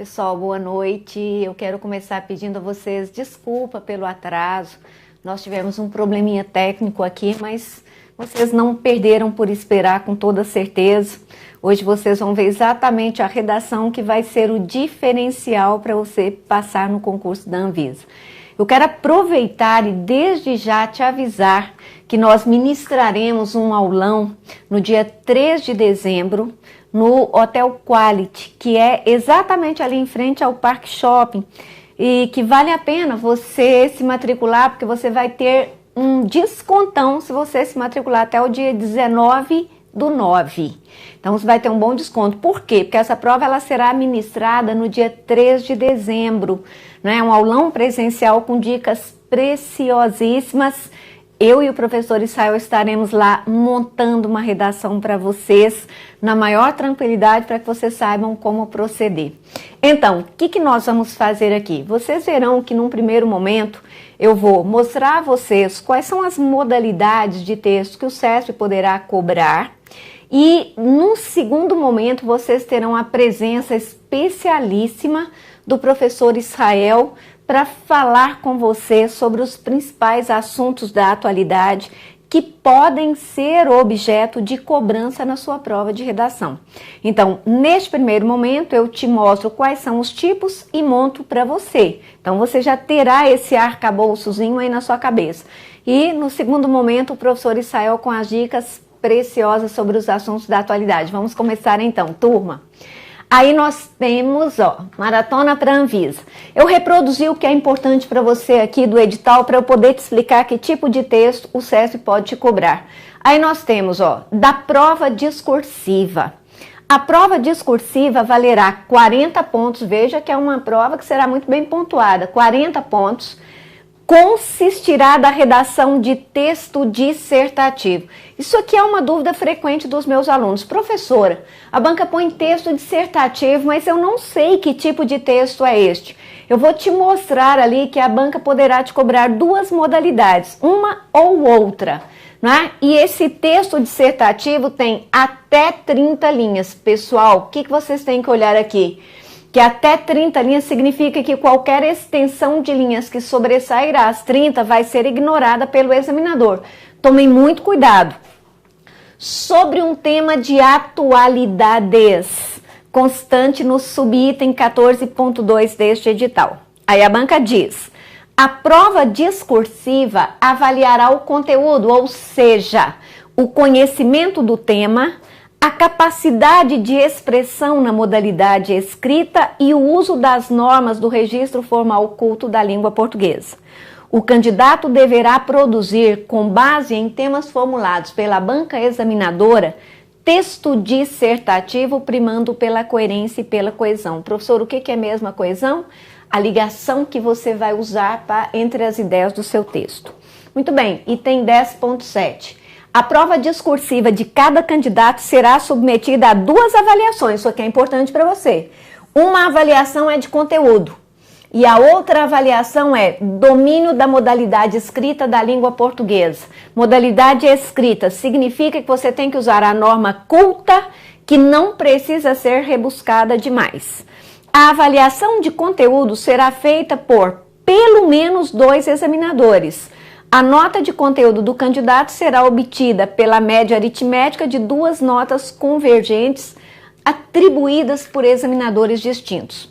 Pessoal, boa noite. Eu quero começar pedindo a vocês desculpa pelo atraso. Nós tivemos um probleminha técnico aqui, mas vocês não perderam por esperar, com toda certeza. Hoje vocês vão ver exatamente a redação que vai ser o diferencial para você passar no concurso da Anvisa. Eu quero aproveitar e desde já te avisar que nós ministraremos um aulão no dia 3 de dezembro, no Hotel Quality, que é exatamente ali em frente ao Parque Shopping, e que vale a pena você se matricular, porque você vai ter um descontão se você se matricular até o dia 19/9. Então você vai ter um bom desconto. Por quê? Porque essa prova ela será ministrada no dia 3 de dezembro, né? Um aulão presencial com dicas preciosíssimas. Eu e o professor Israel estaremos lá montando uma redação para vocês na maior tranquilidade para que vocês saibam como proceder. Então, o que nós vamos fazer aqui? Vocês verão que num primeiro momento eu vou mostrar a vocês quais são as modalidades de texto que o SESP poderá cobrar e num segundo momento vocês terão a presença especialíssima do professor Israel para falar com você sobre os principais assuntos da atualidade que podem ser objeto de cobrança na sua prova de redação. Então, neste primeiro momento, eu te mostro quais são os tipos e monto para você. Então, você já terá esse arcabouçozinho aí na sua cabeça. E, no segundo momento, o professor Israel com as dicas preciosas sobre os assuntos da atualidade. Vamos começar então, turma. Aí nós temos, Maratona para Anvisa. Eu reproduzi o que é importante para você aqui do edital para eu poder te explicar que tipo de texto o SESP pode te cobrar. Aí nós temos, da prova discursiva. A prova discursiva valerá 40 pontos, veja que é uma prova que será muito bem pontuada, 40 pontos. Consistirá da redação de texto dissertativo. Isso aqui é uma dúvida frequente dos meus alunos. Professora, a banca põe texto dissertativo, mas eu não sei que tipo de texto é este. Eu vou te mostrar ali que a banca poderá te cobrar duas modalidades, uma ou outra, né? E esse texto dissertativo tem até 30 linhas. Pessoal, o que vocês têm que olhar aqui? Que até 30 linhas significa que qualquer extensão de linhas que sobressair às 30 vai ser ignorada pelo examinador. Tomem muito cuidado. Sobre um tema de atualidades, constante no subitem 14.2 deste edital. Aí a banca diz, a prova discursiva avaliará o conteúdo, ou seja, o conhecimento do tema, a capacidade de expressão na modalidade escrita e o uso das normas do registro formal culto da língua portuguesa. O candidato deverá produzir, com base em temas formulados pela banca examinadora, texto dissertativo primando pela coerência e pela coesão. Professor, o que é mesmo a coesão? A ligação que você vai usar entre as ideias do seu texto. Muito bem, item 10.7. A prova discursiva de cada candidato será submetida a duas avaliações, isso aqui é importante para você. Uma avaliação é de conteúdo e a outra avaliação é domínio da modalidade escrita da língua portuguesa. Modalidade escrita significa que você tem que usar a norma culta, que não precisa ser rebuscada demais. A avaliação de conteúdo será feita por pelo menos 2 examinadores. A nota de conteúdo do candidato será obtida pela média aritmética de 2 notas convergentes atribuídas por examinadores distintos.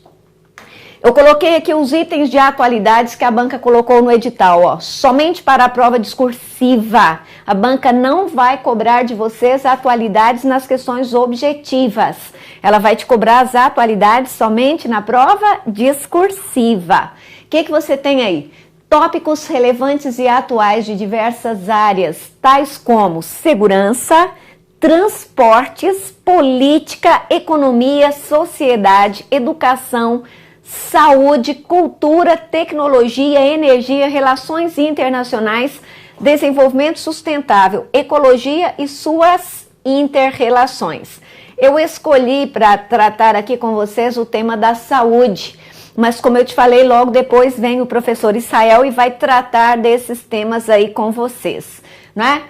Eu coloquei aqui os itens de atualidades que a banca colocou no edital, somente para a prova discursiva. A banca não vai cobrar de vocês atualidades nas questões objetivas. Ela vai te cobrar as atualidades somente na prova discursiva. O que você tem aí? Tópicos relevantes e atuais de diversas áreas, tais como segurança, transportes, política, economia, sociedade, educação, saúde, cultura, tecnologia, energia, relações internacionais, desenvolvimento sustentável, ecologia e suas interrelações. Eu escolhi para tratar aqui com vocês o tema da saúde. Mas como eu te falei, logo depois vem o professor Israel e vai tratar desses temas aí com vocês, né?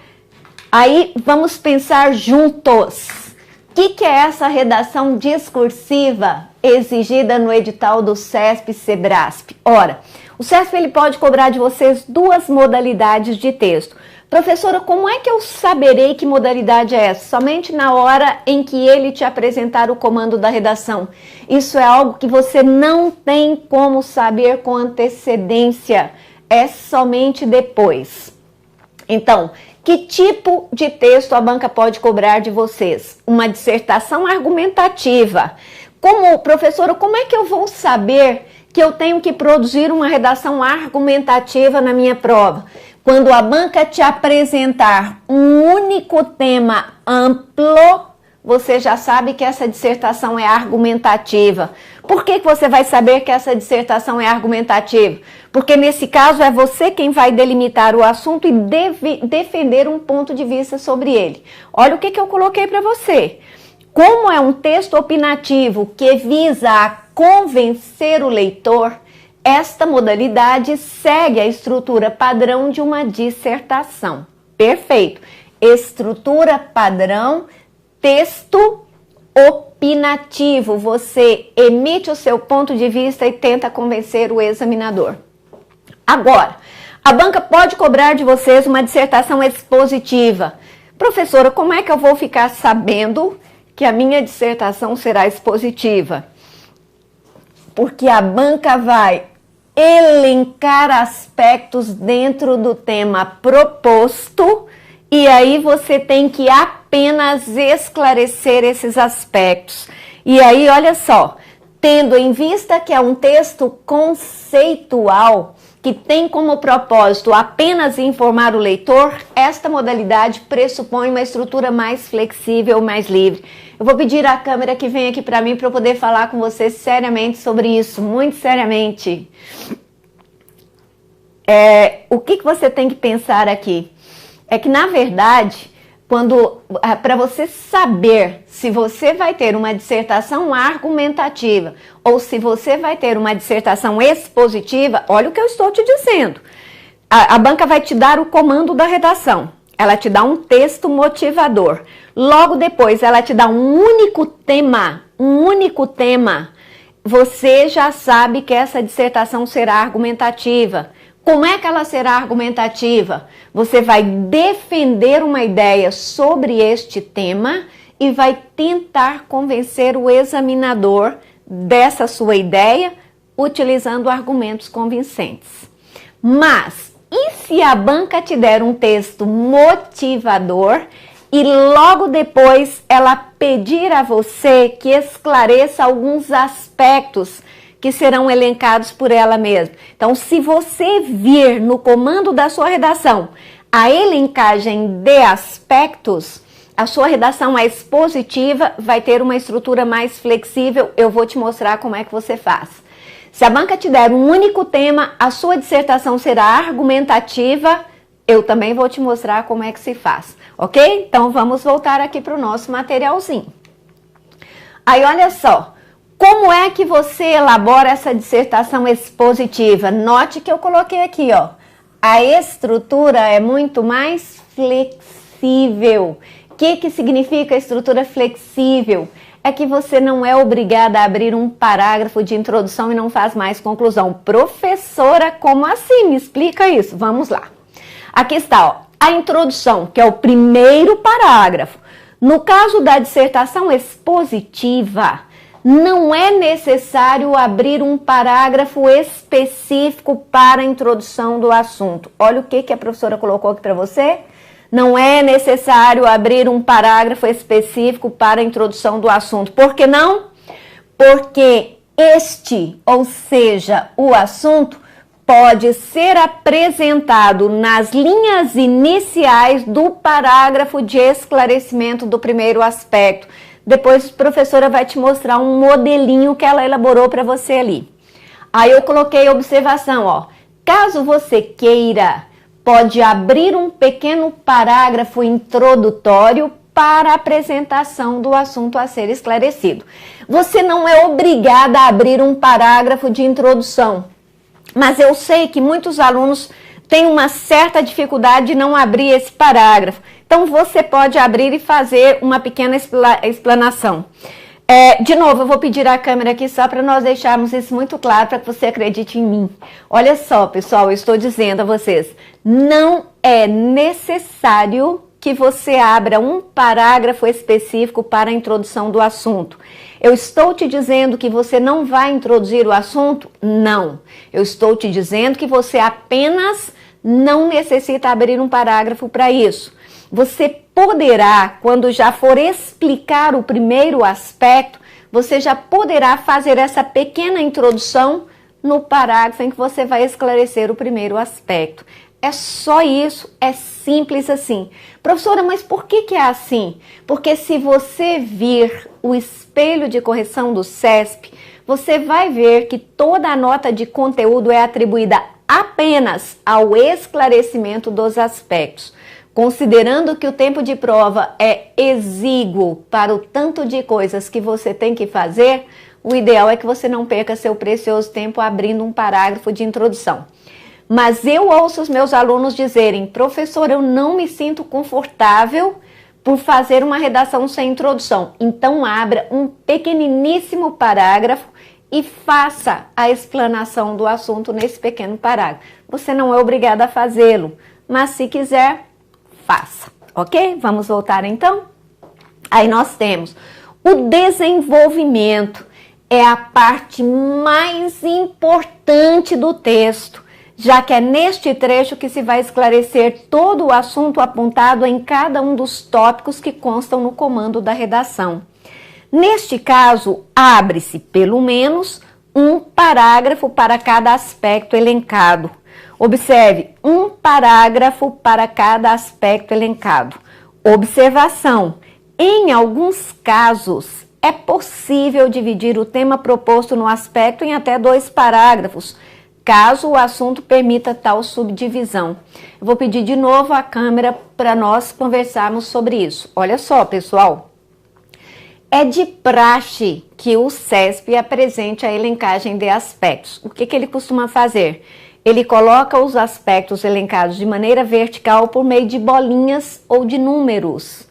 Aí vamos pensar juntos. Que é essa redação discursiva exigida no edital do CESP-Sebrasp? Ora, o CESP ele pode cobrar de vocês duas modalidades de texto. Professora, como é que eu saberei que modalidade é essa? Somente na hora em que ele te apresentar o comando da redação. Isso é algo que você não tem como saber com antecedência, é somente depois. Então, que tipo de texto a banca pode cobrar de vocês? Uma dissertação argumentativa. Professora, como é que eu vou saber que eu tenho que produzir uma redação argumentativa na minha prova? Quando a banca te apresentar um único tema amplo, você já sabe que essa dissertação é argumentativa. Por que você vai saber que essa dissertação é argumentativa? Porque nesse caso é você quem vai delimitar o assunto e defender um ponto de vista sobre ele. Olha o que eu coloquei para você. Como é um texto opinativo que visa a convencer o leitor, esta modalidade segue a estrutura padrão de uma dissertação. Perfeito. Estrutura padrão, texto opinativo. Você emite o seu ponto de vista e tenta convencer o examinador. Agora, a banca pode cobrar de vocês uma dissertação expositiva. Professora, como é que eu vou ficar sabendo que a minha dissertação será expositiva? Porque a banca vai elencar aspectos dentro do tema proposto e aí você tem que apenas esclarecer esses aspectos. E aí, olha só, tendo em vista que é um texto conceitual, que tem como propósito apenas informar o leitor, esta modalidade pressupõe uma estrutura mais flexível, mais livre. Eu vou pedir à câmera que venha aqui para mim para eu poder falar com vocês seriamente sobre isso, muito seriamente. O que você tem que pensar aqui? É que, na verdade, para você saber se você vai ter uma dissertação argumentativa ou se você vai ter uma dissertação expositiva, olha o que eu estou te dizendo. A banca vai te dar o comando da redação, ela te dá um texto motivador. Logo depois, ela te dá um único tema. Você já sabe que essa dissertação será argumentativa. Como é que ela será argumentativa? Você vai defender uma ideia sobre este tema e vai tentar convencer o examinador dessa sua ideia utilizando argumentos convincentes. Mas, e se a banca te der um texto motivador e logo depois ela pedir a você que esclareça alguns aspectos que serão elencados por ela mesma? Então, se você vir no comando da sua redação a elencagem de aspectos, a sua redação é expositiva, vai ter uma estrutura mais flexível. Eu vou te mostrar como é que você faz. Se a banca te der um único tema, a sua dissertação será argumentativa. Eu também vou te mostrar como é que se faz, ok? Então, vamos voltar aqui para o nosso materialzinho. Aí, olha só. Como é que você elabora essa dissertação expositiva? Note que eu coloquei aqui, ó. A estrutura é muito mais flexível. O que significa estrutura flexível? É que você não é obrigada a abrir um parágrafo de introdução e não faz mais conclusão. Professora, como assim? Me explica isso. Vamos lá. Aqui está, ó, a introdução, que é o primeiro parágrafo. No caso da dissertação expositiva, não é necessário abrir um parágrafo específico para a introdução do assunto. Olha o que a professora colocou aqui para você. Não é necessário abrir um parágrafo específico para a introdução do assunto. Por que não? Porque ou seja, o assunto, pode ser apresentado nas linhas iniciais do parágrafo de esclarecimento do primeiro aspecto. Depois a professora vai te mostrar um modelinho que ela elaborou para você ali. Aí eu coloquei observação, ó. Caso você queira, pode abrir um pequeno parágrafo introdutório para a apresentação do assunto a ser esclarecido. Você não é obrigada a abrir um parágrafo de introdução, mas eu sei que muitos alunos têm uma certa dificuldade de não abrir esse parágrafo. Então, você pode abrir e fazer uma pequena explanação. De novo, eu vou pedir a câmera aqui só para nós deixarmos isso muito claro, para que você acredite em mim. Olha só, pessoal, eu estou dizendo a vocês, não é necessário que você abra um parágrafo específico para a introdução do assunto. Eu estou te dizendo que você não vai introduzir o assunto? Não. Eu estou te dizendo que você apenas não necessita abrir um parágrafo para isso. Você poderá, quando já for explicar o primeiro aspecto, você já poderá fazer essa pequena introdução no parágrafo em que você vai esclarecer o primeiro aspecto. É só isso, é simples assim. Professora, mas por que é assim? Porque se você vir o espelho de correção do CESP, você vai ver que toda a nota de conteúdo é atribuída apenas ao esclarecimento dos aspectos. Considerando que o tempo de prova é exíguo para o tanto de coisas que você tem que fazer, o ideal é que você não perca seu precioso tempo abrindo um parágrafo de introdução. Mas eu ouço os meus alunos dizerem, professor, eu não me sinto confortável por fazer uma redação sem introdução. Então abra um pequeniníssimo parágrafo e faça a explanação do assunto nesse pequeno parágrafo. Você não é obrigado a fazê-lo, mas se quiser, faça, ok? Vamos voltar então? Aí nós temos o desenvolvimento, é a parte mais importante do texto, já que é neste trecho que se vai esclarecer todo o assunto apontado em cada um dos tópicos que constam no comando da redação. Neste caso, abre-se pelo menos um parágrafo para cada aspecto elencado. Observe, um parágrafo para cada aspecto elencado. Observação, em alguns casos é possível dividir o tema proposto no aspecto em até 2 parágrafos, caso o assunto permita tal subdivisão. Eu vou pedir de novo a câmera para nós conversarmos sobre isso. Olha só, pessoal, é de praxe que o CESP apresente a elencagem de aspectos. O que ele costuma fazer? Ele coloca os aspectos elencados de maneira vertical por meio de bolinhas ou de números.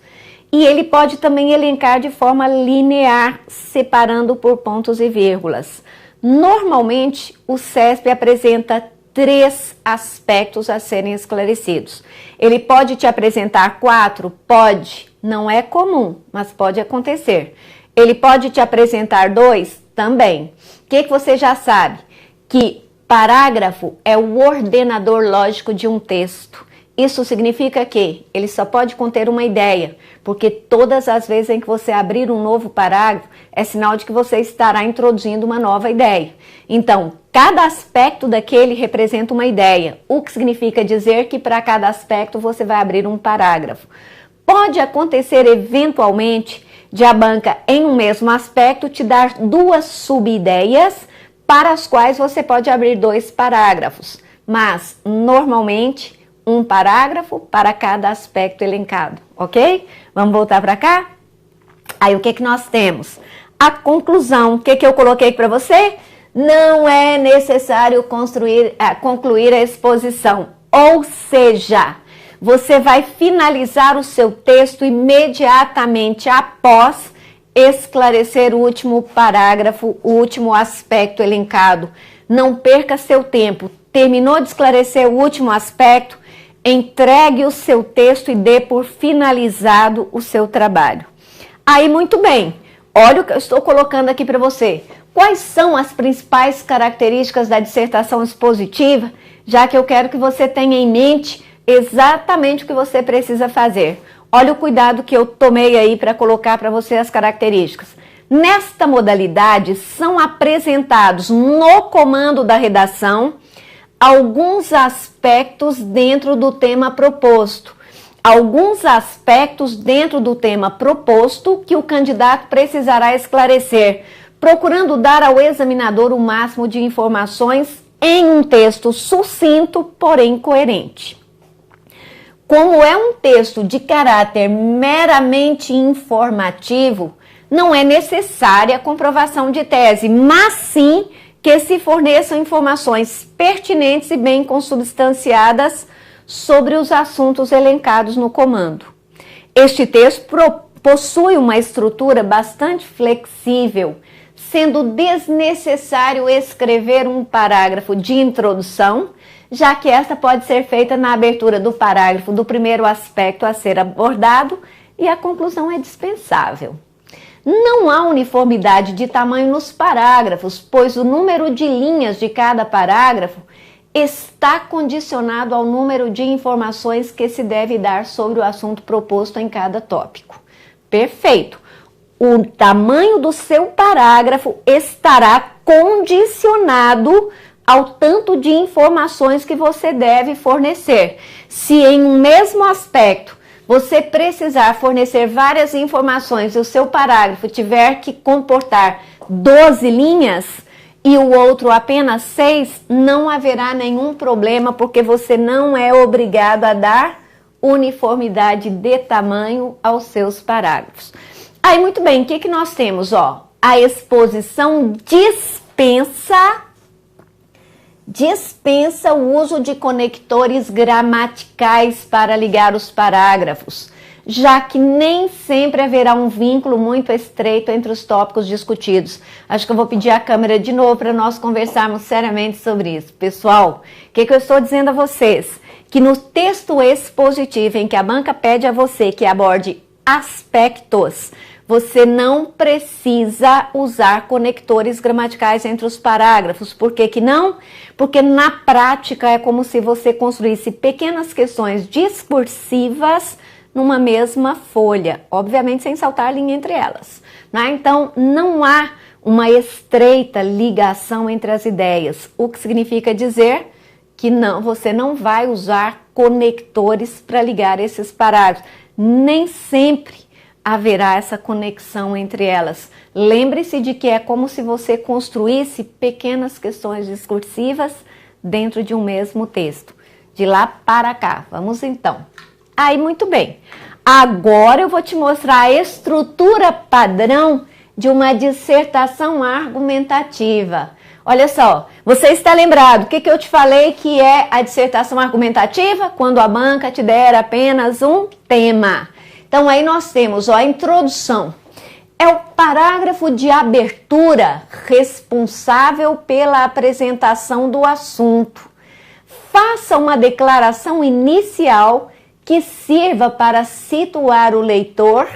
E ele pode também elencar de forma linear, separando por pontos e vírgulas. Normalmente, o CESP apresenta 3 aspectos a serem esclarecidos. Ele pode te apresentar 4? Pode. Não é comum, mas pode acontecer. Ele pode te apresentar 2? Também. O que você já sabe? Que parágrafo é o ordenador lógico de um texto. Isso significa que ele só pode conter uma ideia, porque todas as vezes em que você abrir um novo parágrafo, é sinal de que você estará introduzindo uma nova ideia. Então, cada aspecto daquele representa uma ideia, o que significa dizer que para cada aspecto você vai abrir um parágrafo. Pode acontecer eventualmente de a banca em um mesmo aspecto te dar 2 subideias para as quais você pode abrir 2 parágrafos, mas normalmente um parágrafo para cada aspecto elencado, ok? Vamos voltar para cá? Aí o que nós temos? A conclusão. O que eu coloquei para você? Não é necessário concluir a exposição, ou seja, você vai finalizar o seu texto imediatamente após esclarecer o último parágrafo, o último aspecto elencado. Não perca seu tempo. Terminou de esclarecer o último aspecto, entregue o seu texto e dê por finalizado o seu trabalho. Aí, muito bem. Olha o que eu estou colocando aqui para você. Quais são as principais características da dissertação expositiva? Já que eu quero que você tenha em mente exatamente o que você precisa fazer. Olha o cuidado que eu tomei aí para colocar para você as características. Nesta modalidade, são apresentados no comando da redação alguns aspectos dentro do tema proposto. Alguns aspectos dentro do tema proposto que o candidato precisará esclarecer, procurando dar ao examinador o máximo de informações em um texto sucinto, porém coerente. Como é um texto de caráter meramente informativo, não é necessária a comprovação de tese, mas sim que se forneçam informações pertinentes e bem consubstanciadas sobre os assuntos elencados no comando. Este texto possui uma estrutura bastante flexível, sendo desnecessário escrever um parágrafo de introdução, já que esta pode ser feita na abertura do parágrafo do primeiro aspecto a ser abordado e a conclusão é dispensável. Não há uniformidade de tamanho nos parágrafos, pois o número de linhas de cada parágrafo está condicionado ao número de informações que se deve dar sobre o assunto proposto em cada tópico. Perfeito! O tamanho do seu parágrafo estará condicionado ao tanto de informações que você deve fornecer. Se em um mesmo aspecto você precisar fornecer várias informações e o seu parágrafo tiver que comportar 12 linhas e o outro apenas 6, não haverá nenhum problema, porque você não é obrigado a dar uniformidade de tamanho aos seus parágrafos. Aí, muito bem, o que nós temos? A exposição dispensa o uso de conectores gramaticais para ligar os parágrafos, já que nem sempre haverá um vínculo muito estreito entre os tópicos discutidos. Acho que eu vou pedir a câmera de novo para nós conversarmos seriamente sobre isso. Pessoal, o que eu estou dizendo a vocês? Que no texto expositivo em que a banca pede a você que aborde aspectos, você não precisa usar conectores gramaticais entre os parágrafos. Por que que não? Porque na prática é como se você construísse pequenas questões discursivas numa mesma folha, obviamente sem saltar a linha entre elas, né? Então não há uma estreita ligação entre as ideias, o que significa dizer que você não vai usar conectores para ligar esses parágrafos. Nem sempre haverá essa conexão entre elas. Lembre-se de que é como se você construísse pequenas questões discursivas dentro de um mesmo texto. De lá para cá. Vamos então. Aí, muito bem. Agora eu vou te mostrar a estrutura padrão de uma dissertação argumentativa. Olha só, você está lembrado o que eu te falei que é a dissertação argumentativa? Quando a banca te der apenas um tema. Então aí nós temos a introdução. É o parágrafo de abertura responsável pela apresentação do assunto. Faça uma declaração inicial que sirva para situar o leitor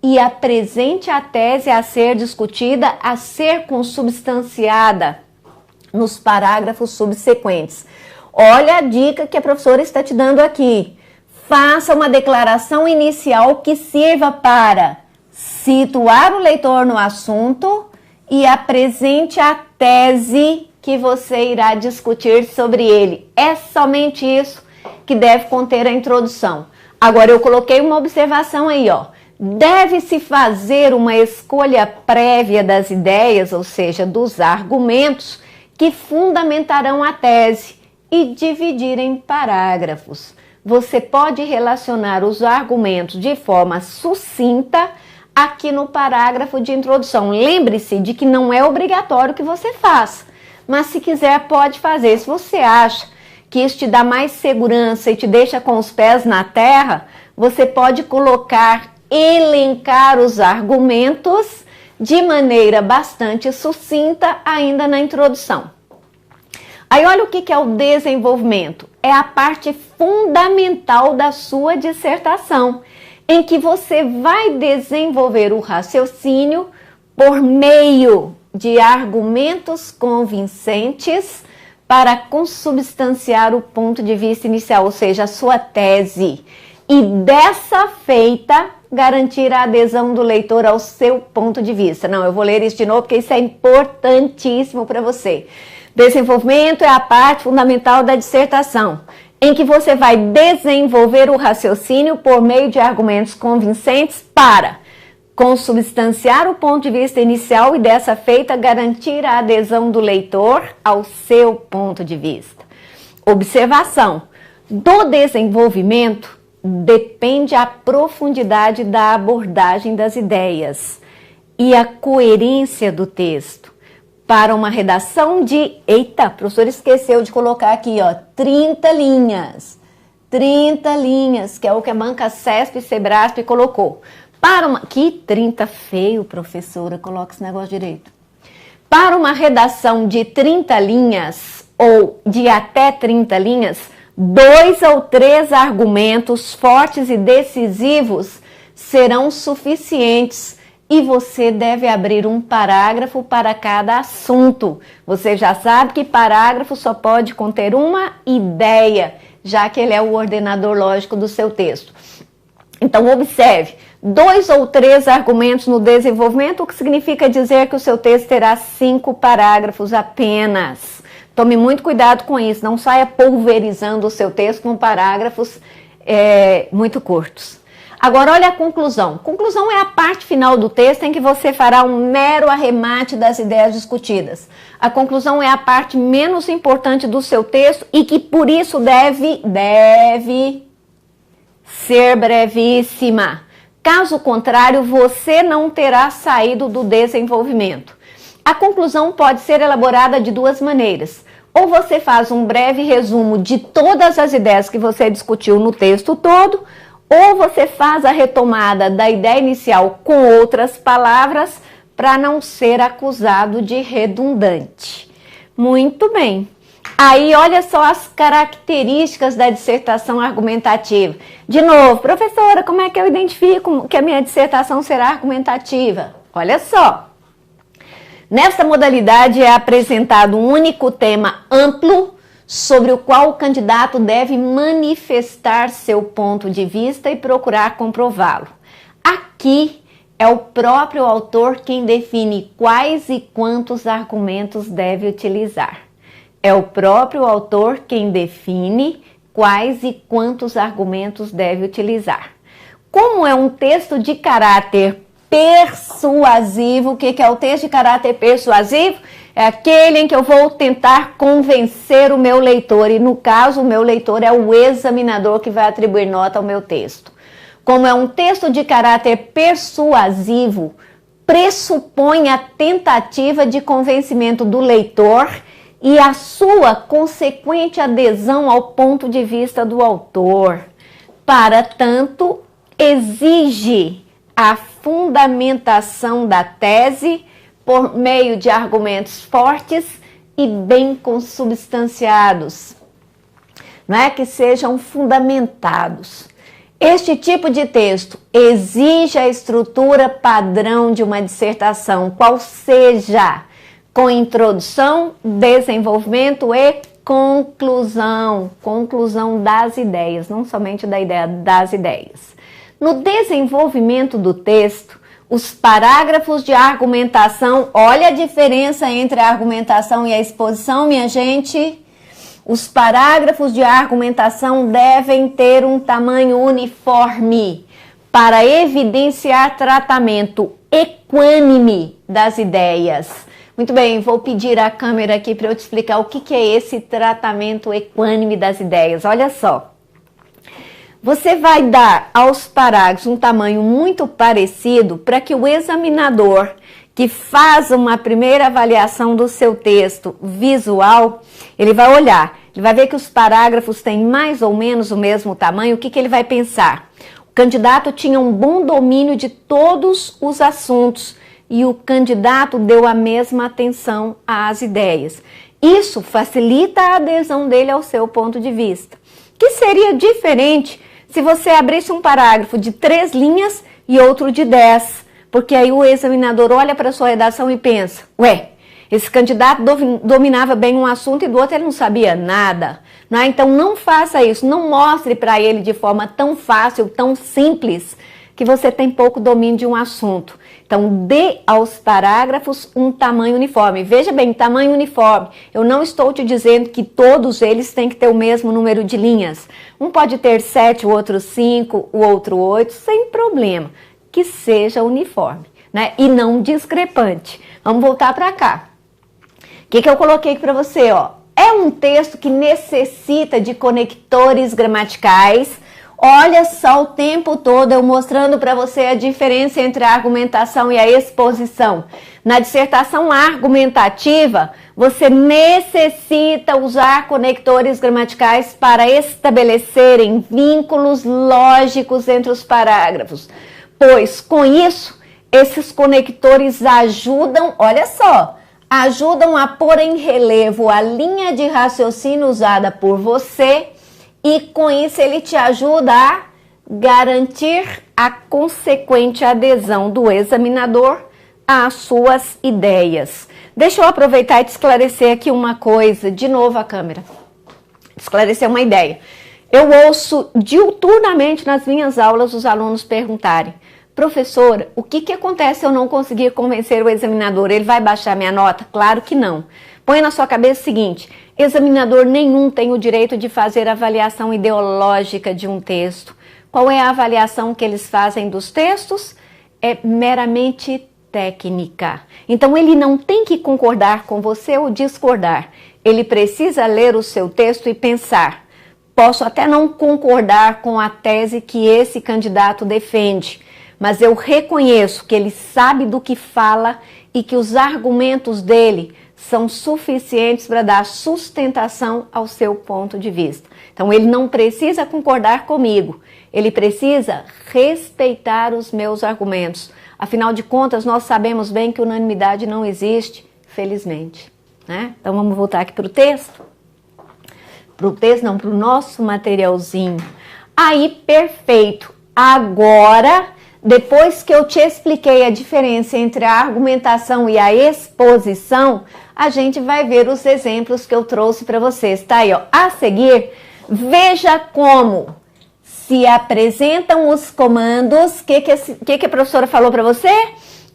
e apresente a tese a ser discutida, a ser consubstanciada nos parágrafos subsequentes. Olha a dica que a professora está te dando aqui. Faça uma declaração inicial que sirva para situar o leitor no assunto e apresente a tese que você irá discutir sobre ele. É somente isso que deve conter a introdução. Agora eu coloquei uma observação aí, Deve-se fazer uma escolha prévia das ideias, ou seja, dos argumentos que fundamentarão a tese e dividir em parágrafos. Você pode relacionar os argumentos de forma sucinta aqui no parágrafo de introdução. Lembre-se de que não é obrigatório que você faça, mas se quiser pode fazer. Se você acha que isso te dá mais segurança e te deixa com os pés na terra, você pode elencar os argumentos de maneira bastante sucinta ainda na introdução. Aí olha o que é o desenvolvimento. É a parte fundamental da sua dissertação, em que você vai desenvolver o raciocínio por meio de argumentos convincentes para consubstanciar o ponto de vista inicial, ou seja, a sua tese. E dessa feita, garantir a adesão do leitor ao seu ponto de vista. Não, eu vou ler isso de novo porque isso é importantíssimo para você. Desenvolvimento é a parte fundamental da dissertação, em que você vai desenvolver o raciocínio por meio de argumentos convincentes para consubstanciar o ponto de vista inicial e, dessa feita, garantir a adesão do leitor ao seu ponto de vista. Observação: do desenvolvimento depende a profundidade da abordagem das ideias e a coerência do texto. Para uma redação de... Eita, a professora esqueceu de colocar aqui, 30 linhas. 30 linhas, que é o que a banca CESP e Sebrasp colocou. Que 30 feio, professora, coloca esse negócio direito. Para uma redação de 30 linhas, ou de até 30 linhas, 2 ou 3 argumentos fortes e decisivos serão suficientes e você deve abrir um parágrafo para cada assunto. Você já sabe que parágrafo só pode conter uma ideia, já que ele é o ordenador lógico do seu texto. Então, observe, 2 ou 3 argumentos no desenvolvimento, o que significa dizer que o seu texto terá 5 parágrafos apenas. Tome muito cuidado com isso, não saia pulverizando o seu texto com parágrafos muito curtos. Agora, olha a conclusão. Conclusão é a parte final do texto em que você fará um mero arremate das ideias discutidas. A conclusão é a parte menos importante do seu texto e que, por isso, deve ser brevíssima. Caso contrário, você não terá saído do desenvolvimento. A conclusão pode ser elaborada de 2 maneiras. Ou você faz um breve resumo de todas as ideias que você discutiu no texto todo, ou você faz a retomada da ideia inicial com outras palavras para não ser acusado de redundante. Muito bem. Aí, olha só as características da dissertação argumentativa. De novo, professora, como é que eu identifico que a minha dissertação será argumentativa? Olha só. Nesta modalidade é apresentado um único tema amplo sobre o qual o candidato deve manifestar seu ponto de vista e procurar comprová-lo. Aqui é o próprio autor quem define quais e quantos argumentos deve utilizar. É o próprio autor quem define quais e quantos argumentos deve utilizar. Como é um texto de caráter persuasivo, o que é o texto de caráter persuasivo? É aquele em que eu vou tentar convencer o meu leitor, e no caso o meu leitor é o examinador que vai atribuir nota ao meu texto. Como é um texto de caráter persuasivo, pressupõe a tentativa de convencimento do leitor e a sua consequente adesão ao ponto de vista do autor. Para tanto, exige a fundamentação da tese por meio de argumentos fortes e bem consubstanciados, não é? Que sejam fundamentados. Este tipo de texto exige a estrutura padrão de uma dissertação, qual seja com introdução, desenvolvimento e conclusão. Conclusão das ideias, não somente da ideia, das ideias. No desenvolvimento do texto, os parágrafos de argumentação, olha a diferença entre a argumentação e a exposição, minha gente. Os parágrafos de argumentação devem ter um tamanho uniforme para evidenciar tratamento equânime das ideias. Muito bem, vou pedir à câmera aqui para eu te explicar o que é esse tratamento equânime das ideias. Olha só. Você vai dar aos parágrafos um tamanho muito parecido para que o examinador que faz uma primeira avaliação do seu texto visual, ele vai olhar, ele vai ver que os parágrafos têm mais ou menos o mesmo tamanho. O que ele vai pensar? O candidato tinha um bom domínio de todos os assuntos e o candidato deu a mesma atenção às ideias. Isso facilita a adesão dele ao seu ponto de vista. Que seria diferente se você abrisse um parágrafo de 3 linhas e outro de 10, porque aí o examinador olha para a sua redação e pensa, ué, esse candidato dominava bem um assunto e do outro ele não sabia nada. Não é? Então não faça isso, não mostre para ele de forma tão fácil, tão simples, que você tem pouco domínio de um assunto. Então, dê aos parágrafos um tamanho uniforme. Veja bem, tamanho uniforme. Eu não estou te dizendo que todos eles têm que ter o mesmo número de linhas. Um pode ter 7, o outro 5, o outro 8, sem problema. Que seja uniforme, né? E não discrepante. Vamos voltar para cá. O que eu coloquei aqui para você, ó? É um texto que necessita de conectores gramaticais, Olha só o tempo todo eu mostrando para você a diferença entre a argumentação e a exposição. Na dissertação argumentativa, você necessita usar conectores gramaticais para estabelecerem vínculos lógicos entre os parágrafos, pois com isso, esses conectores ajudam, olha só, ajudam a pôr em relevo a linha de raciocínio usada por você e com isso ele te ajuda a garantir a consequente adesão do examinador às suas ideias. Deixa eu aproveitar e te esclarecer aqui uma coisa, de novo a câmera, esclarecer uma ideia. Eu ouço diuturnamente nas minhas aulas os alunos perguntarem: professora, o que acontece se eu não conseguir convencer o examinador? Ele vai baixar minha nota? Claro que não. Põe na sua cabeça o seguinte: examinador nenhum tem o direito de fazer avaliação ideológica de um texto. Qual é a avaliação que eles fazem dos textos? É meramente técnica. Então ele não tem que concordar com você ou discordar. Ele precisa ler o seu texto e pensar: posso até não concordar com a tese que esse candidato defende, mas eu reconheço que ele sabe do que fala e que os argumentos dele são suficientes para dar sustentação ao seu ponto de vista. Então ele não precisa concordar comigo, ele precisa respeitar os meus argumentos. Afinal de contas, nós sabemos bem que unanimidade não existe, felizmente, né? Então vamos voltar aqui para o texto. Para o nosso materialzinho. Aí, perfeito. Agora, depois que eu te expliquei a diferença entre a argumentação e a exposição, a gente vai ver os exemplos que eu trouxe para vocês. Tá aí, ó. A seguir, veja como se apresentam os comandos. O que a professora falou para você?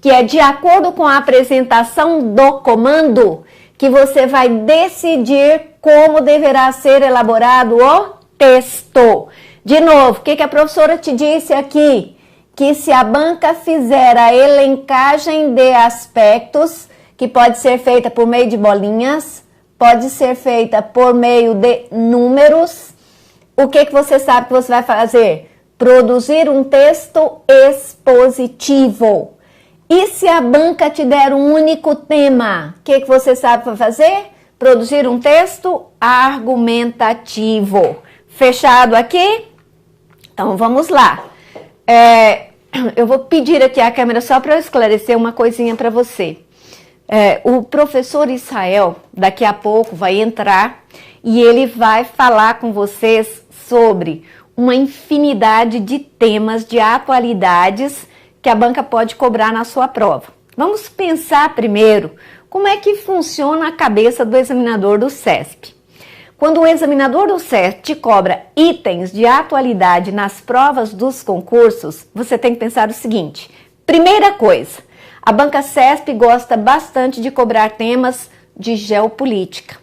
Que é de acordo com a apresentação do comando que você vai decidir como deverá ser elaborado o texto. De novo, o que a professora te disse aqui? Que se a banca fizer a elencagem de aspectos, que pode ser feita por meio de bolinhas, pode ser feita por meio de números, o que você sabe que você vai fazer? Produzir um texto expositivo. E se a banca te der um único tema, o que você sabe para fazer? Produzir um texto argumentativo. Fechado aqui? Então vamos lá. Eu vou pedir aqui a câmera só para eu esclarecer uma coisinha para você. O professor Israel, daqui a pouco, vai entrar e ele vai falar com vocês sobre uma infinidade de temas, de atualidades que a banca pode cobrar na sua prova. Vamos pensar primeiro como é que funciona a cabeça do examinador do CESP. Quando o examinador do CESP te cobra itens de atualidade nas provas dos concursos, você tem que pensar o seguinte: primeira coisa, a banca CESP gosta bastante de cobrar temas de geopolítica.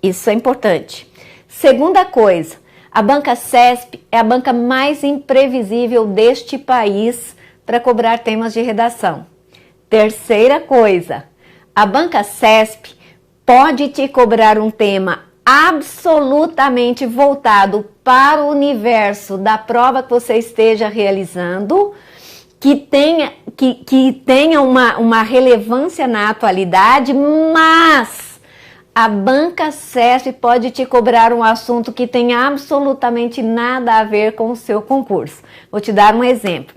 Isso é importante. Segunda coisa, a banca CESP é a banca mais imprevisível deste país para cobrar temas de redação. Terceira coisa, a banca CESP pode te cobrar um tema absolutamente voltado para o universo da prova que você esteja realizando, que tenha uma relevância na atualidade, mas a banca CESP pode te cobrar um assunto que tem absolutamente nada a ver com o seu concurso. Vou te dar um exemplo.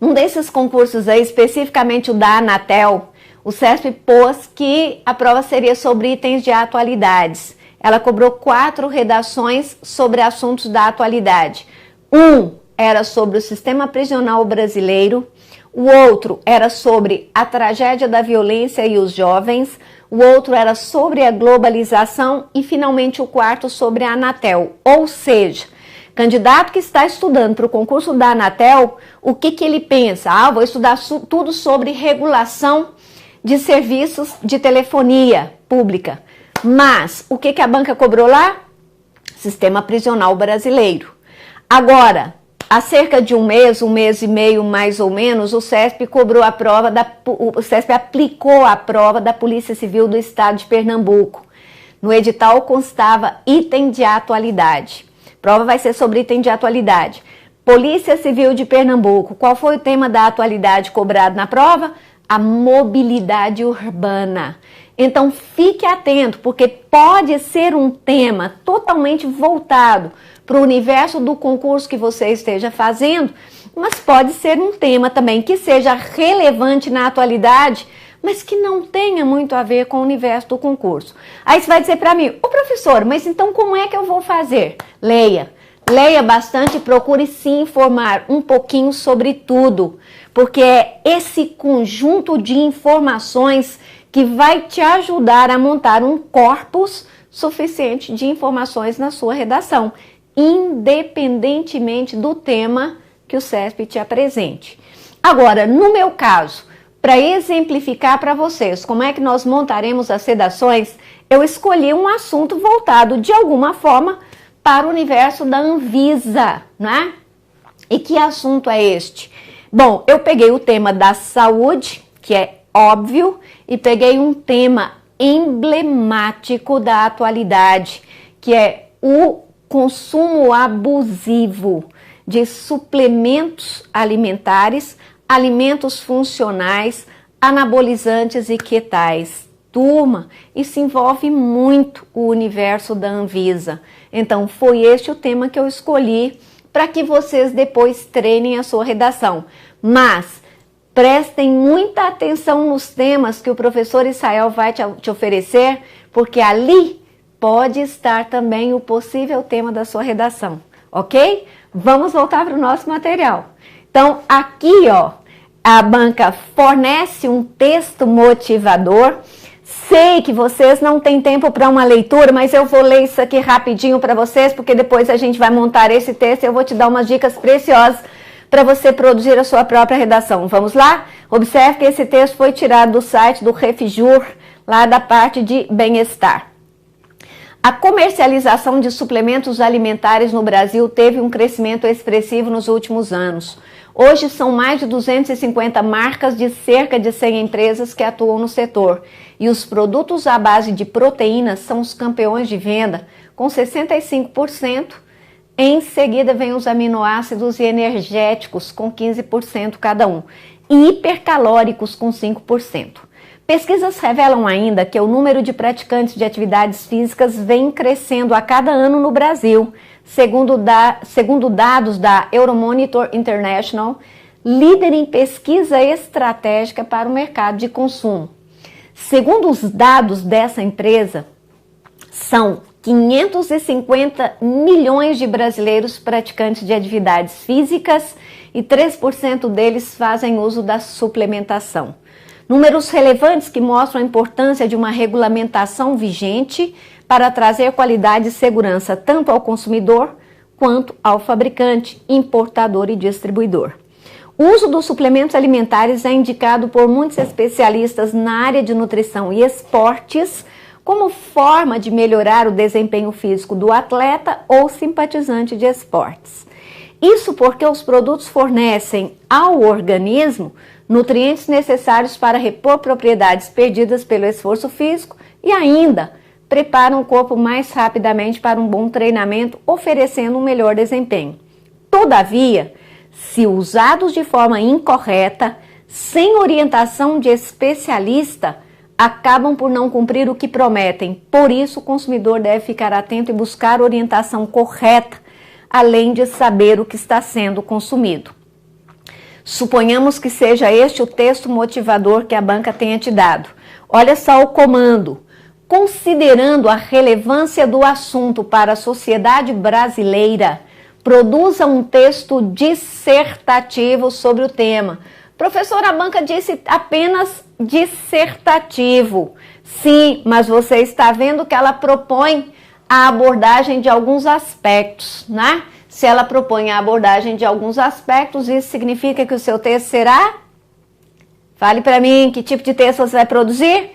Um desses concursos aí, especificamente o da Anatel, o CESP pôs que a prova seria sobre itens de atualidades. Ela cobrou 4 redações sobre assuntos da atualidade. Um era sobre o sistema prisional brasileiro, o outro era sobre a tragédia da violência e os jovens, o outro era sobre a globalização e, finalmente, o quarto sobre a Anatel. Ou seja, candidato que está estudando para o concurso da Anatel, o que ele pensa? Vou estudar tudo sobre regulação de serviços de telefonia pública. Mas o que a banca cobrou lá? Sistema prisional brasileiro. Agora, há cerca de um mês e meio mais ou menos, o CESP cobrou a prova o CESP aplicou a prova da Polícia Civil do Estado de Pernambuco. No edital constava item de atualidade. Prova vai ser sobre item de atualidade. Polícia Civil de Pernambuco. Qual foi o tema da atualidade cobrado na prova? A mobilidade urbana. Então fique atento, porque pode ser um tema totalmente voltado para o universo do concurso que você esteja fazendo, mas pode ser um tema também que seja relevante na atualidade, mas que não tenha muito a ver com o universo do concurso. Aí você vai dizer para mim, ô professor, mas então como é que eu vou fazer? Leia. Leia bastante e procure se informar um pouquinho sobre tudo, porque é esse conjunto de informações que vai te ajudar a montar um corpus suficiente de informações na sua redação, independentemente do tema que o CESP te apresente. Agora, no meu caso, para exemplificar para vocês como é que nós montaremos as redações, eu escolhi um assunto voltado de alguma forma para o universo da Anvisa, né? E que assunto é este? Bom, eu peguei o tema da saúde, que é óbvio, e peguei um tema emblemático da atualidade, que é o consumo abusivo de suplementos alimentares, alimentos funcionais, anabolizantes e quitais. Turma, isso envolve muito o universo da Anvisa. Então, foi este o tema que eu escolhi para que vocês depois treinem a sua redação. Mas prestem muita atenção nos temas que o professor Israel vai te oferecer, porque ali pode estar também o possível tema da sua redação, ok? Vamos voltar para o nosso material. Então, aqui, ó, a banca fornece um texto motivador. Sei que vocês não têm tempo para uma leitura, mas eu vou ler isso aqui rapidinho para vocês, porque depois a gente vai montar esse texto e eu vou te dar umas dicas preciosas para você produzir a sua própria redação. Vamos lá? Observe que esse texto foi tirado do site do Refjur, lá da parte de bem-estar. A comercialização de suplementos alimentares no Brasil teve um crescimento expressivo nos últimos anos. Hoje são mais de 250 marcas de cerca de 100 empresas que atuam no setor. E os produtos à base de proteínas são os campeões de venda, com 65%. Em seguida vem os aminoácidos e energéticos, com 15% cada um. E hipercalóricos, com 5%. Pesquisas revelam ainda que o número de praticantes de atividades físicas vem crescendo a cada ano no Brasil, segundo dados da Euromonitor International, líder em pesquisa estratégica para o mercado de consumo. Segundo os dados dessa empresa, são 550 milhões de brasileiros praticantes de atividades físicas e 3% deles fazem uso da suplementação. Números relevantes que mostram a importância de uma regulamentação vigente para trazer qualidade e segurança tanto ao consumidor quanto ao fabricante, importador e distribuidor. O uso dos suplementos alimentares é indicado por muitos especialistas na área de nutrição e esportes como forma de melhorar o desempenho físico do atleta ou simpatizante de esportes. Isso porque os produtos fornecem ao organismo nutrientes necessários para repor propriedades perdidas pelo esforço físico e ainda preparam o corpo mais rapidamente para um bom treinamento, oferecendo um melhor desempenho. Todavia, se usados de forma incorreta, sem orientação de especialista, acabam por não cumprir o que prometem. Por isso, o consumidor deve ficar atento e buscar orientação correta, além de saber o que está sendo consumido. Suponhamos que seja este o texto motivador que a banca tenha te dado. Olha só o comando. Considerando a relevância do assunto para a sociedade brasileira, produza um texto dissertativo sobre o tema. Professora, a banca disse apenas dissertativo. Sim, mas você está vendo que ela propõe a abordagem de alguns aspectos, né? Se ela propõe a abordagem de alguns aspectos, isso significa que o seu texto será? Fale para mim, que tipo de texto você vai produzir?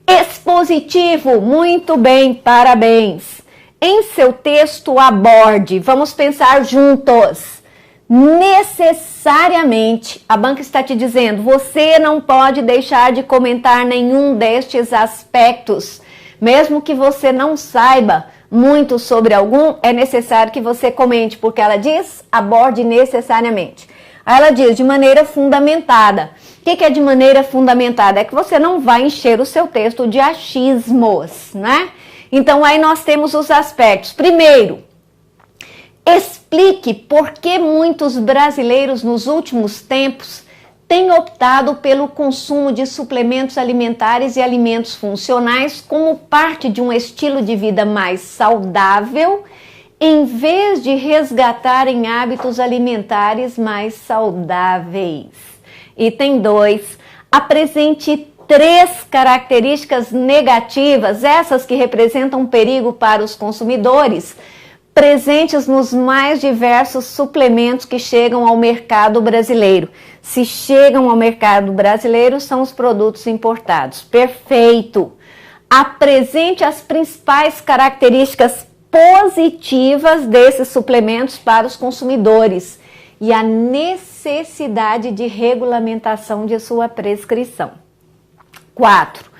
Expositivo, muito bem, parabéns. Em seu texto aborde, vamos pensar juntos. Necessariamente, a banca está te dizendo, você não pode deixar de comentar nenhum destes aspectos. Mesmo que você não saiba, muito sobre algum, é necessário que você comente, porque ela diz aborde necessariamente. Aí ela diz de maneira fundamentada. O que é de maneira fundamentada? É que você não vai encher o seu texto de achismos, né? Então aí nós temos os aspectos. Primeiro, explique por que muitos brasileiros nos últimos tempos têm optado pelo consumo de suplementos alimentares e alimentos funcionais como parte de um estilo de vida mais saudável, em vez de resgatarem hábitos alimentares mais saudáveis. Item 2. Apresente 3 características negativas, essas que representam perigo para os consumidores, presentes nos mais diversos suplementos que chegam ao mercado brasileiro. Se chegam ao mercado brasileiro, são os produtos importados. Perfeito! Apresente as principais características positivas desses suplementos para os consumidores e a necessidade de regulamentação de sua prescrição. 4.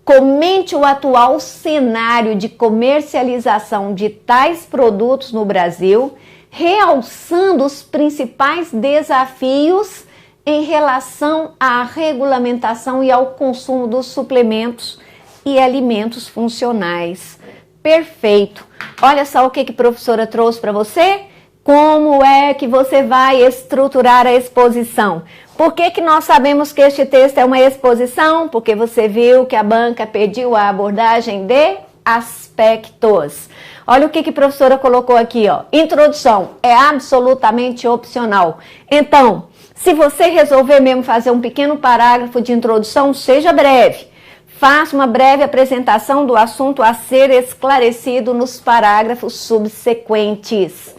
Comente o atual cenário de comercialização de tais produtos no Brasil, realçando os principais desafios em relação à regulamentação e ao consumo dos suplementos e alimentos funcionais. Perfeito! Olha só o que a professora trouxe para você. Como é que você vai estruturar a exposição? Por que nós sabemos que este texto é uma exposição? Porque você viu que a banca pediu a abordagem de aspectos. Olha o que a professora colocou aqui, ó. Introdução é absolutamente opcional. Então, se você resolver mesmo fazer um pequeno parágrafo de introdução, seja breve. Faça uma breve apresentação do assunto a ser esclarecido nos parágrafos subsequentes.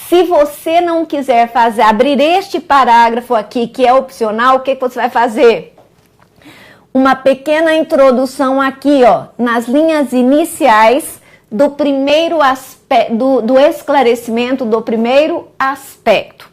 Se você não quiser abrir este parágrafo aqui, que é opcional, o que você vai fazer? Uma pequena introdução aqui, ó, nas linhas iniciais do primeiro aspecto, do esclarecimento do primeiro aspecto.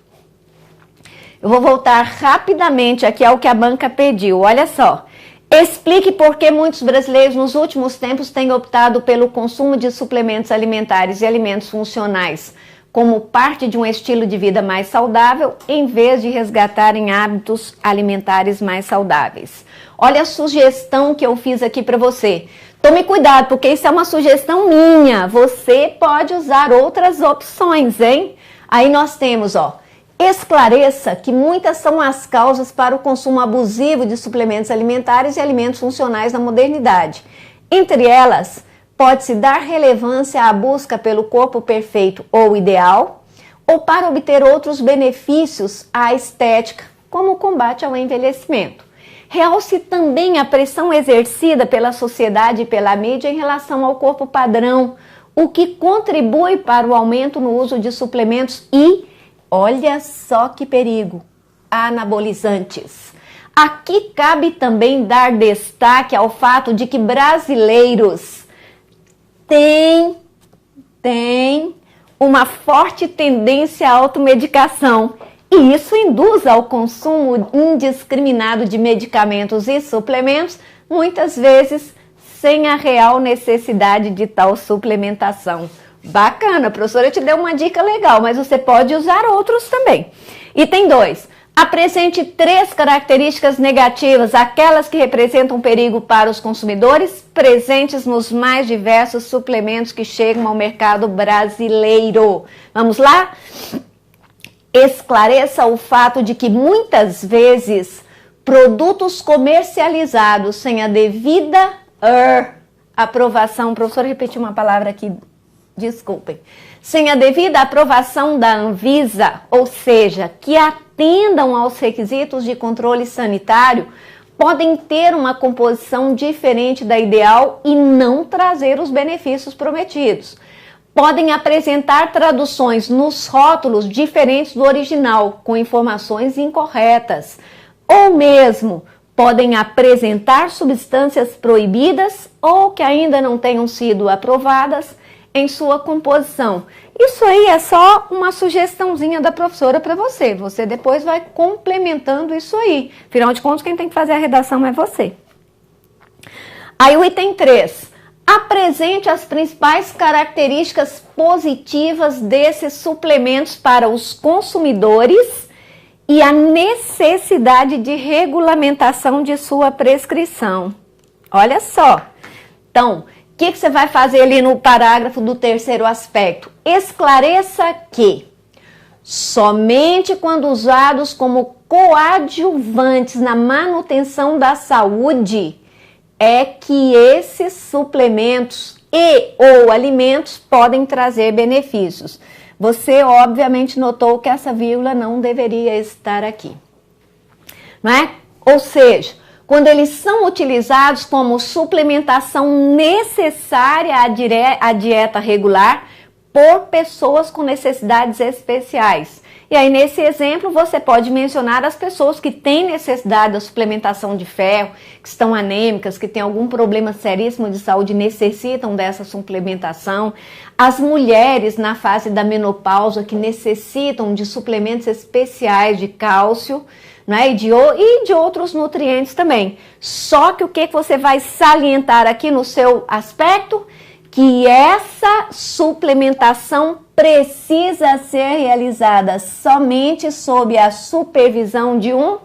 Eu vou voltar rapidamente aqui ao que a banca pediu, olha só. Explique por que muitos brasileiros nos últimos tempos têm optado pelo consumo de suplementos alimentares e alimentos funcionais como parte de um estilo de vida mais saudável, em vez de resgatarem hábitos alimentares mais saudáveis. Olha a sugestão que eu fiz aqui para você. Tome cuidado, porque isso é uma sugestão minha. Você pode usar outras opções, hein? Aí nós temos, ó, esclareça que muitas são as causas para o consumo abusivo de suplementos alimentares e alimentos funcionais na modernidade. Entre elas, pode-se dar relevância à busca pelo corpo perfeito ou ideal, ou para obter outros benefícios à estética, como o combate ao envelhecimento. Realce também a pressão exercida pela sociedade e pela mídia em relação ao corpo padrão, o que contribui para o aumento no uso de suplementos e, olha só que perigo, anabolizantes. Aqui cabe também dar destaque ao fato de que brasileiros tem uma forte tendência à automedicação e isso induz ao consumo indiscriminado de medicamentos e suplementos, muitas vezes sem a real necessidade de tal suplementação. Bacana, a professora te deu uma dica legal, mas você pode usar outros também. Item 2. Apresente 3 características negativas, aquelas que representam perigo para os consumidores, presentes nos mais diversos suplementos que chegam ao mercado brasileiro. Vamos lá? Esclareça o fato de que muitas vezes produtos comercializados sem a devida aprovação, professora repetiu uma palavra aqui, desculpem, sem a devida aprovação da Anvisa, ou seja, que atendam aos requisitos de controle sanitário, podem ter uma composição diferente da ideal e não trazer os benefícios prometidos. Podem apresentar traduções nos rótulos diferentes do original, com informações incorretas, ou mesmo podem apresentar substâncias proibidas ou que ainda não tenham sido aprovadas em sua composição. Isso aí é só uma sugestãozinha da professora para você. Você depois vai complementando isso aí. Afinal de contas, quem tem que fazer a redação é você. Aí o item 3. Apresente as principais características positivas desses suplementos para os consumidores e a necessidade de regulamentação de sua prescrição. Olha só. Então, o que você vai fazer ali no parágrafo do terceiro aspecto? Esclareça que somente quando usados como coadjuvantes na manutenção da saúde é que esses suplementos e ou alimentos podem trazer benefícios. Você obviamente notou que essa vírgula não deveria estar aqui, não é? Ou seja, quando eles são utilizados como suplementação necessária à dieta regular por pessoas com necessidades especiais. E aí, nesse exemplo, você pode mencionar as pessoas que têm necessidade da suplementação de ferro, que estão anêmicas, que têm algum problema seríssimo de saúde e necessitam dessa suplementação. As mulheres na fase da menopausa que necessitam de suplementos especiais de cálcio, né, e de outros nutrientes também. Só que o que você vai salientar aqui no seu aspecto? Que essa suplementação precisa ser realizada somente sob a supervisão de um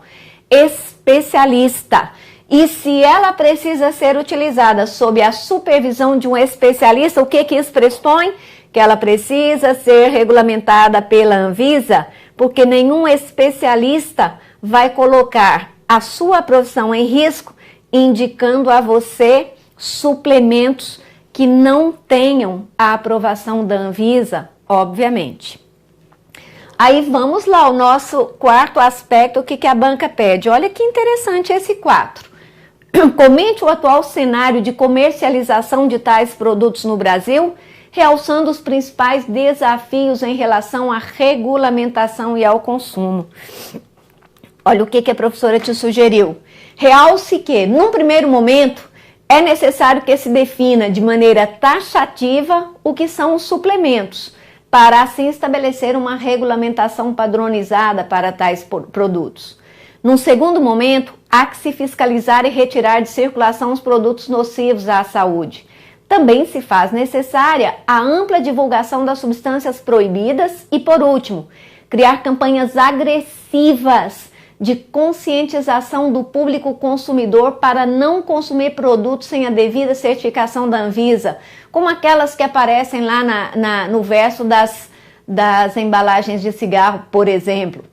especialista. E se ela precisa ser utilizada sob a supervisão de um especialista, o que isso pressupõe? Que ela precisa ser regulamentada pela Anvisa, porque nenhum especialista vai colocar a sua profissão em risco, indicando a você suplementos que não tenham a aprovação da Anvisa, obviamente. Aí vamos lá, o nosso quarto aspecto, o que a banca pede. Olha que interessante esse 4. Comente o atual cenário de comercialização de tais produtos no Brasil, realçando os principais desafios em relação à regulamentação e ao consumo. Olha o que a professora te sugeriu. Realce que, num primeiro momento, é necessário que se defina de maneira taxativa o que são os suplementos, para assim estabelecer uma regulamentação padronizada para tais produtos. Num segundo momento, há que se fiscalizar e retirar de circulação os produtos nocivos à saúde. Também se faz necessária a ampla divulgação das substâncias proibidas e, por último, criar campanhas agressivas de conscientização do público consumidor para não consumir produtos sem a devida certificação da Anvisa, como aquelas que aparecem lá no verso das embalagens de cigarro, por exemplo.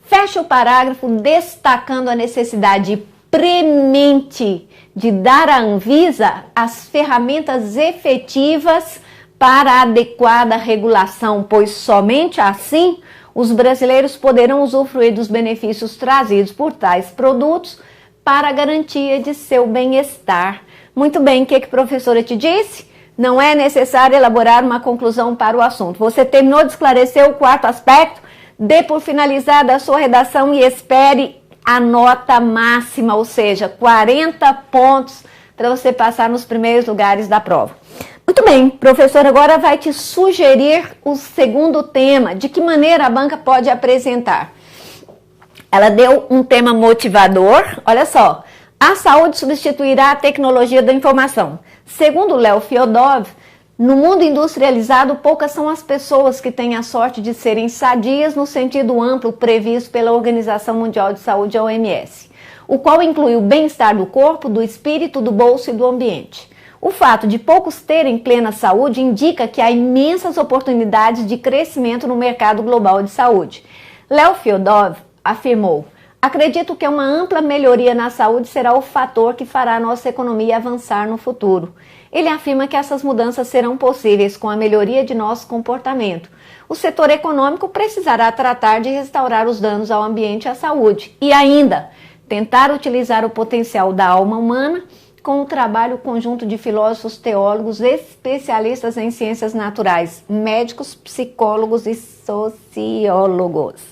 Feche o parágrafo destacando a necessidade premente de dar à Anvisa as ferramentas efetivas para a adequada regulação, pois somente assim os brasileiros poderão usufruir dos benefícios trazidos por tais produtos para a garantia de seu bem-estar. Muito bem, o que a professora te disse? Não é necessário elaborar uma conclusão para o assunto. Você terminou de esclarecer o quarto aspecto? Dê por finalizada a sua redação e espere a nota máxima, ou seja, 40 pontos para você passar nos primeiros lugares da prova. Muito bem, professora, agora vai te sugerir o segundo tema, de que maneira a banca pode apresentar. Ela deu um tema motivador, olha só, a saúde substituirá a tecnologia da informação. Segundo Léo Fiodov, no mundo industrializado, poucas são as pessoas que têm a sorte de serem sadias no sentido amplo previsto pela Organização Mundial de Saúde, a OMS, o qual inclui o bem-estar do corpo, do espírito, do bolso e do ambiente. O fato de poucos terem plena saúde indica que há imensas oportunidades de crescimento no mercado global de saúde. Léo Fiodov afirmou: acredito que uma ampla melhoria na saúde será o fator que fará a nossa economia avançar no futuro. Ele afirma que essas mudanças serão possíveis com a melhoria de nosso comportamento. O setor econômico precisará tratar de restaurar os danos ao ambiente e à saúde e ainda tentar utilizar o potencial da alma humana com o trabalho conjunto de filósofos, teólogos, especialistas em ciências naturais, médicos, psicólogos e sociólogos.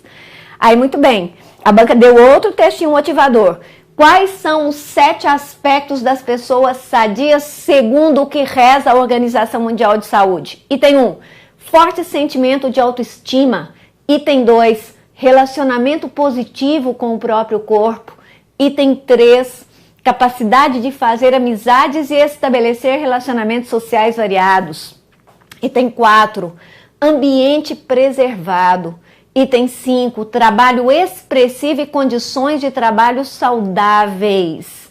Aí, muito bem, a banca deu outro textinho motivador. Quais são os 7 aspectos das pessoas sadias segundo o que reza a Organização Mundial de Saúde? Item 1, forte sentimento de autoestima. Item 2, relacionamento positivo com o próprio corpo. Item 3, capacidade de fazer amizades e estabelecer relacionamentos sociais variados. Item 4, ambiente preservado. Item 5, trabalho expressivo e condições de trabalho saudáveis.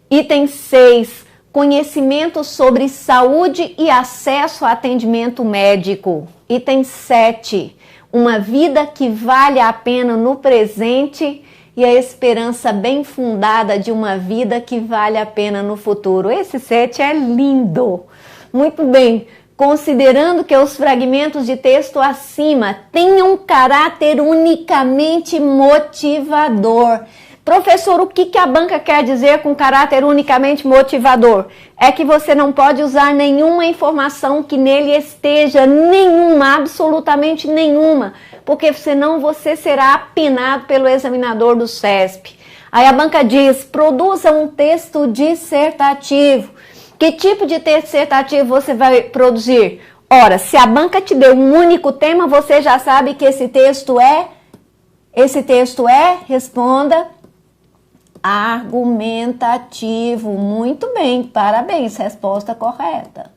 Item 6, conhecimento sobre saúde e acesso a atendimento médico. Item 7, uma vida que vale a pena no presente e a esperança bem fundada de uma vida que vale a pena no futuro. Esse 7 é lindo. Muito bem. Considerando que os fragmentos de texto acima tenham caráter unicamente motivador. Professor, o que a banca quer dizer com caráter unicamente motivador? É que você não pode usar nenhuma informação que nele esteja, nenhuma, absolutamente nenhuma, porque senão você será apenado pelo examinador do CESP. Aí a banca diz, produza um texto dissertativo. Que tipo de texto dissertativo você vai produzir? Ora, se a banca te deu um único tema, você já sabe que esse texto é, responda, argumentativo. Muito bem, parabéns, resposta correta.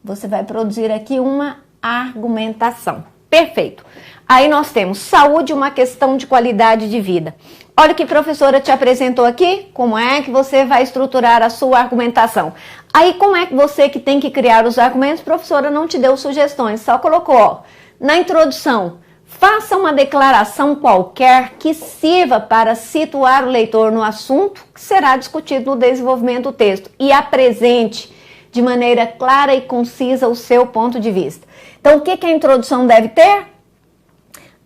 Você vai produzir aqui uma argumentação. Perfeito. Aí nós temos saúde, uma questão de qualidade de vida. Olha o que a professora te apresentou aqui, como é que você vai estruturar a sua argumentação. Aí como é que você que tem que criar os argumentos, a professora não te deu sugestões, só colocou, ó, na introdução, faça uma declaração qualquer que sirva para situar o leitor no assunto que será discutido no desenvolvimento do texto e apresente de maneira clara e concisa o seu ponto de vista. Então o que a introdução deve ter?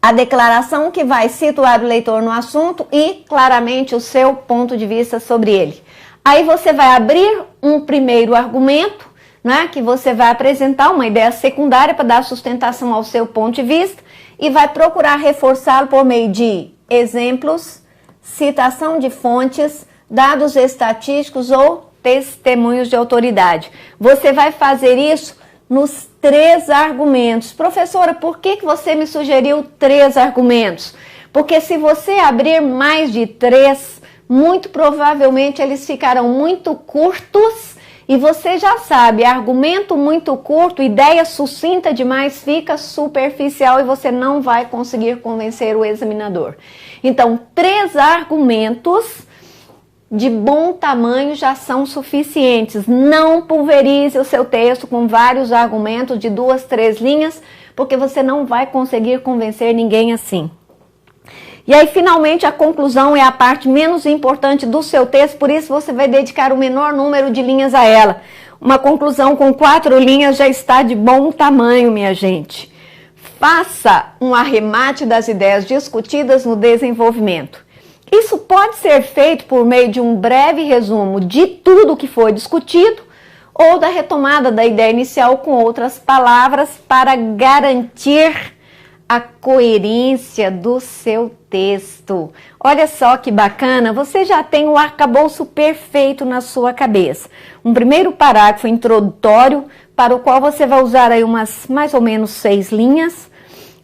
A declaração que vai situar o leitor no assunto e claramente o seu ponto de vista sobre ele. Aí você vai abrir um primeiro argumento, né, que você vai apresentar uma ideia secundária para dar sustentação ao seu ponto de vista e vai procurar reforçá-lo por meio de exemplos, citação de fontes, dados estatísticos ou testemunhos de autoridade. Você vai fazer isso nos 3 argumentos. Professora, por que você me sugeriu 3 argumentos? Porque se você abrir mais de 3, muito provavelmente eles ficarão muito curtos e você já sabe, argumento muito curto, ideia sucinta demais, fica superficial e você não vai conseguir convencer o examinador. Então, 3 argumentos de bom tamanho já são suficientes. Não pulverize o seu texto com vários argumentos de 2, 3 linhas, porque você não vai conseguir convencer ninguém assim. E aí, finalmente, a conclusão é a parte menos importante do seu texto, por isso você vai dedicar o menor número de linhas a ela. Uma conclusão com 4 linhas já está de bom tamanho, minha gente. Faça um arremate das ideias discutidas no desenvolvimento. Isso pode ser feito por meio de um breve resumo de tudo que foi discutido ou da retomada da ideia inicial com outras palavras para garantir a coerência do seu texto. Olha só que bacana, você já tem o arcabouço perfeito na sua cabeça. Um primeiro parágrafo introdutório para o qual você vai usar aí umas mais ou menos 6 linhas.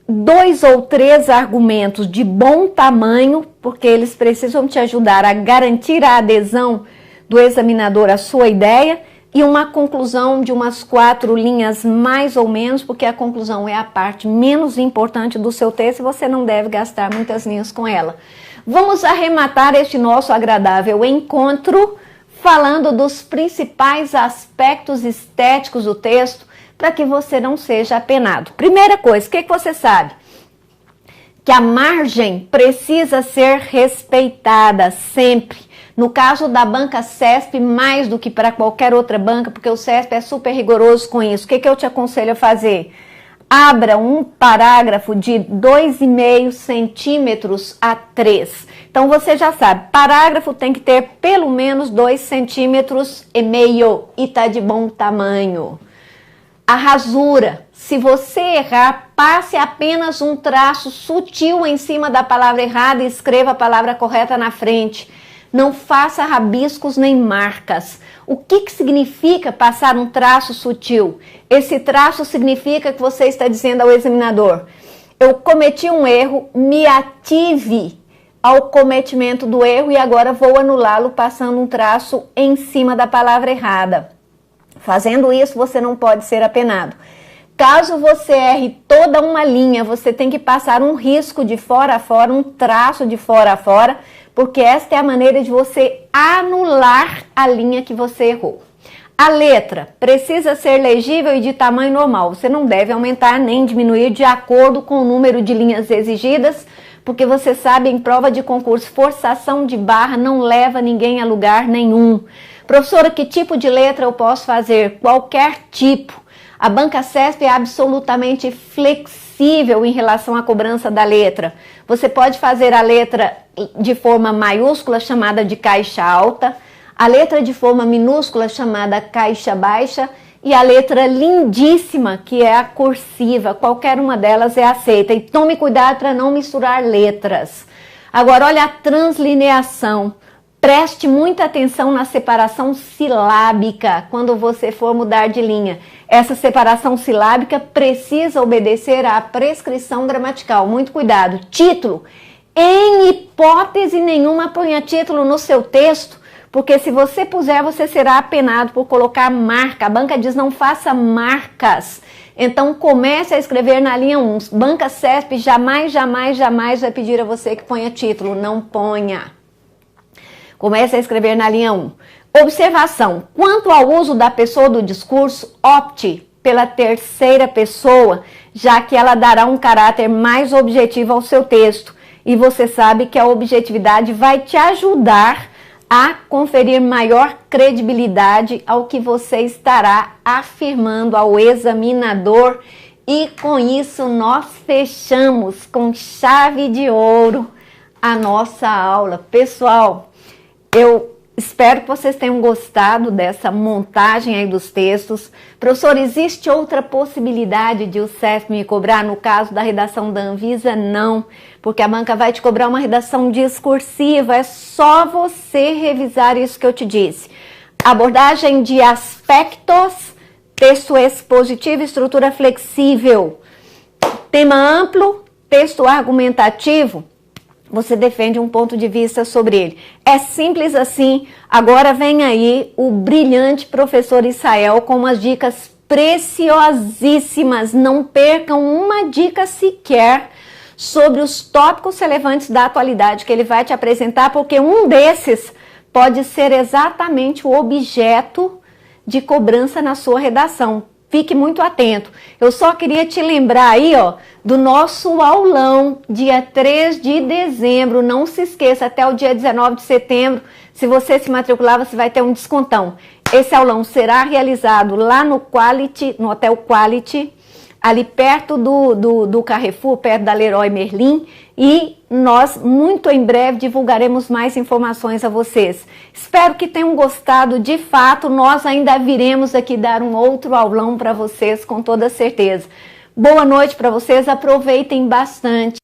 2 ou 3 argumentos de bom tamanho, porque eles precisam te ajudar a garantir a adesão do examinador à sua ideia, e uma conclusão de umas 4 linhas mais ou menos, porque a conclusão é a parte menos importante do seu texto e você não deve gastar muitas linhas com ela. Vamos arrematar este nosso agradável encontro falando dos principais aspectos estéticos do texto, para que você não seja apenado. Primeira coisa, o que você sabe? Que a margem precisa ser respeitada sempre. No caso da banca CESP, mais do que para qualquer outra banca, porque o CESP é super rigoroso com isso. O que eu te aconselho a fazer? Abra um parágrafo de 2,5 centímetros a 3. Então você já sabe, parágrafo tem que ter pelo menos 2,5 centímetros e tá de bom tamanho. A rasura, se você errar, passe apenas um traço sutil em cima da palavra errada e escreva a palavra correta na frente. Não faça rabiscos nem marcas. O que significa passar um traço sutil? Esse traço significa que você está dizendo ao examinador: eu cometi um erro, me ative ao cometimento do erro e agora vou anulá-lo passando um traço em cima da palavra errada. Fazendo isso, você não pode ser apenado. Caso você erre toda uma linha, você tem que passar um risco de fora a fora, um traço de fora a fora, porque esta é a maneira de você anular a linha que você errou. A letra precisa ser legível e de tamanho normal. Você não deve aumentar nem diminuir de acordo com o número de linhas exigidas, porque você sabe, em prova de concurso, forçação de barra não leva ninguém a lugar nenhum. Professora, que tipo de letra eu posso fazer? Qualquer tipo. A Banca CESP é absolutamente flexível em relação à cobrança da letra. Você pode fazer a letra de forma maiúscula, chamada de caixa alta, a letra de forma minúscula, chamada caixa baixa, e a letra lindíssima, que é a cursiva. Qualquer uma delas é aceita. E tome cuidado para não misturar letras. Agora, olha a translineação. Preste muita atenção na separação silábica quando você for mudar de linha. Essa separação silábica precisa obedecer à prescrição gramatical. Muito cuidado. Título. Em hipótese nenhuma, ponha título no seu texto, porque se você puser, você será apenado por colocar marca. A banca diz não faça marcas. Então comece a escrever na linha 1. Banca CESP jamais vai pedir a você que ponha título. Não ponha. Comece a escrever na linha 1. Observação. Quanto ao uso da pessoa do discurso, opte pela terceira pessoa, já que ela dará um caráter mais objetivo ao seu texto. E você sabe que a objetividade vai te ajudar a conferir maior credibilidade ao que você estará afirmando ao examinador. E com isso nós fechamos com chave de ouro a nossa aula. Pessoal, eu espero que vocês tenham gostado dessa montagem aí dos textos. Professor, existe outra possibilidade de o CESP me cobrar no caso da redação da Anvisa? Não, porque a banca vai te cobrar uma redação discursiva. É só você revisar isso que eu te disse. Abordagem de aspectos, texto expositivo, estrutura flexível. Tema amplo, texto argumentativo. Você defende um ponto de vista sobre ele. É simples assim. Agora vem aí o brilhante professor Israel com umas dicas preciosíssimas. Não percam uma dica sequer sobre os tópicos relevantes da atualidade que ele vai te apresentar, porque um desses pode ser exatamente o objeto de cobrança na sua redação. Fique muito atento. Eu só queria te lembrar aí, ó, do nosso aulão, dia 3 de dezembro. Não se esqueça, até o dia 19 de setembro, se você se matricular, você vai ter um descontão. Esse aulão será realizado lá no Quality, no Hotel Quality, ali perto do Carrefour, perto da Leroy Merlin, e nós muito em breve divulgaremos mais informações a vocês. Espero que tenham gostado. De fato, nós ainda viremos aqui dar um outro aulão para vocês com toda certeza. Boa noite para vocês, aproveitem bastante.